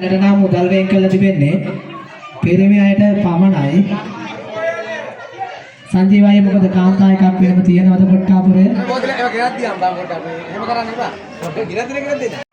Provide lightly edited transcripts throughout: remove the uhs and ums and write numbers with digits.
දැනට නම් මුදල් වෙන් කරලා තිබෙන්නේ පිරිමි අයට පමණයි. සංජීව අය මොකද කාන්තා එකක් වෙනම තියෙනවද කොට්ටාපුරේ? මොකද ඒක ගෙනත් දියම් බං කොට අපි එහෙම කරන්න එපා. පොඩ්ඩක් ගෙනත් දෙන්න.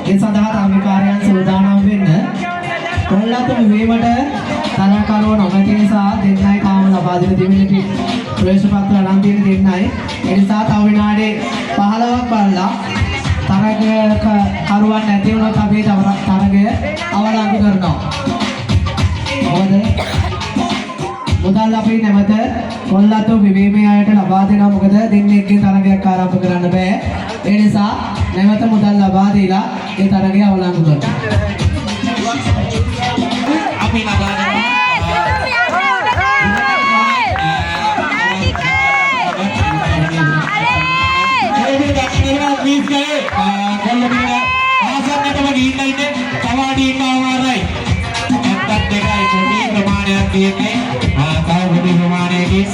ඒ සඳහා තාමිකාරයන් සූදානම් වෙන්න. කොල්ලතුන් වීමට තරකරුව නොමැති නිසා දෙන්නයි තාම ලබා දෙන දෙමිනිටි ප්‍රවේශ පත්‍ර අරන් තියෙන දෙන්නයි. ඒ නිසා තව විනාඩි 15ක් බලලා තරග කරුවන් නැති වුණොත් අපි තරගය අවලංගු කරනවා. මොකද මුදල් අපි නැවත කොල්ලතු විවීමේ අයට ලබා දෙනවා. මොකද දෙන්නෙක්ගේ තරගයක් ආරම්භ කරන්න බෑ. ඒ නිසා නැවත මුදල් ලබා දීලා ඒ තරගය අවලංගු කරනවා. අපි ලබා ප්‍රමාණයක් තියෙන්නේ. තව පොඩි ප්‍රමාණයකින්